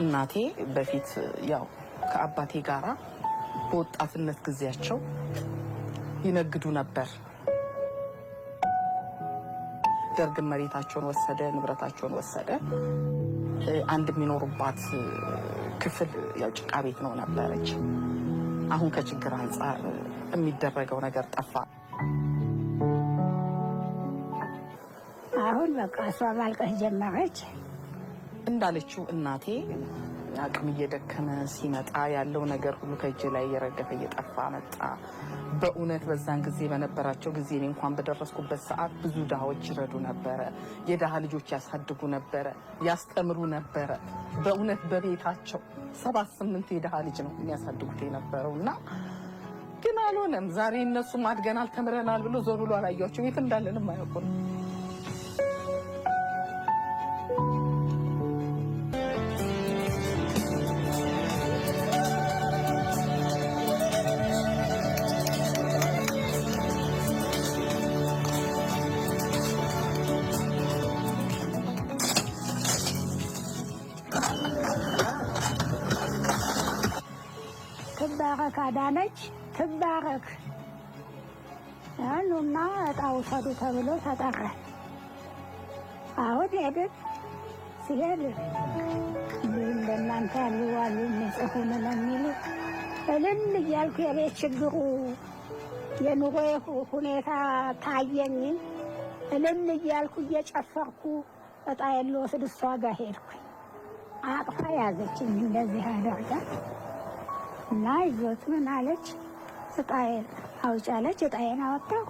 እናቴ በፊት ያው ከአባቴ ጋራ በወጣትነት ጊዜያቸው ይነግዱ ነበር። ደርግ መሬታቸውን ወሰደ፣ ንብረታቸውን ወሰደ። አንድ የሚኖሩባት ክፍል ያው ጭቃ ቤት ነው ነበረች። አሁን ከችግር አንጻር የሚደረገው ነገር ጠፋ። አሁን በቃ እሷ ማልቀስ ጀመረች። እንዳለችው እናቴ አቅም እየደከመ ሲመጣ ያለው ነገር ሁሉ ከእጅ ላይ እየረገፈ እየጠፋ መጣ። በእውነት በዛን ጊዜ በነበራቸው ጊዜ እኔ እንኳን በደረስኩበት ሰዓት ብዙ ድሃዎች ይረዱ ነበረ። የድሃ ልጆች ያሳድጉ ነበረ፣ ያስተምሩ ነበረ። በእውነት በቤታቸው 7-8 የድሃ ልጅ ነው የሚያሳድጉት የነበረው እና ግን አልሆነም። ዛሬ እነሱም አድገናል ተምረናል ብሎ ዞር ብሎ አላያቸው፣ የት እንዳለንም አያውቁም። ትባረክ አዳነች ትባረክ ያኑና እጣው ሰዱ ተብሎ ተጠራ። አሁን ሄድን። ሲሄድ እንደናንተ ያሉ አሉ የሚጽፉን የሚሉ እልል እያልኩ የቤት ችግሩ የኑሮ ሁኔታ ታየኝ። እልል እያልኩ እየጨፈርኩ እጣዬን ልወስድ እሷ ጋር ሄድኩኝ። አቅፋ ያዘችኝ እንደዚህ አደርጋ እና ይዞት ምን አለች፣ እጣዬን አውጪ አለች። እጣዬን አወጣሁ።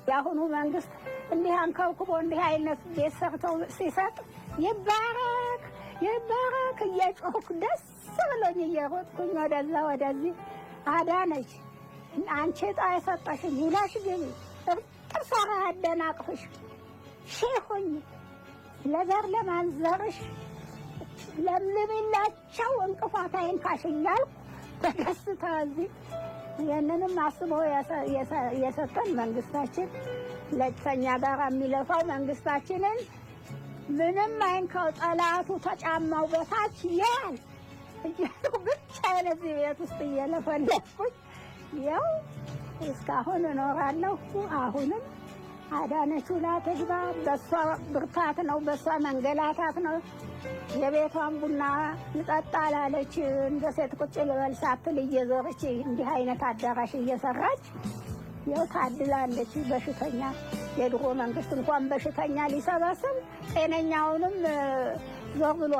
የአሁኑ መንግስት እንዲህ አንከብክቦ እንዲህ አይነት ቤት ሰርተው ሲሰጥ ይባረክ ይባረክ እየጮህኩ ደስ ብሎኝ እየሮጥኩኝ ወደዛ ወደዚህ አዳነች አንቺ እጣ የሰጠሽኝ ይላሽ ግቢ ጥርሳራ ያደናቅፍሽ ሼሁኝ ለዘር ለማንዘርሽ ለምልምላቸው እንቅፋት አይንካሽ እያልኩ በደስታ እዚህ ይህንንም አስበው የሰጠን መንግስታችን ለእኛ ጋር የሚለፋው መንግስታችንን ምንም አይንካው ጠላቱ ተጫማው በታች ያል እያሉ ብቻ ለዚህ ቤት ውስጥ እየለፈለፍኩኝ ያው እስካሁን እኖራለሁ። አሁንም አዳነች ውላ ትግባ። በሷ ብርታት ነው፣ በሷ መንገላታት ነው። የቤቷን ቡና ልጠጣ ላለች እንደ ሴት ቁጭ ልበል ሳትል እየዞረች እንዲህ አይነት አዳራሽ እየሰራች ያው ታድላለች። በሽተኛ የድሮ መንግስት እንኳን በሽተኛ ሊሰበስብ ጤነኛውንም ዞር ብሎ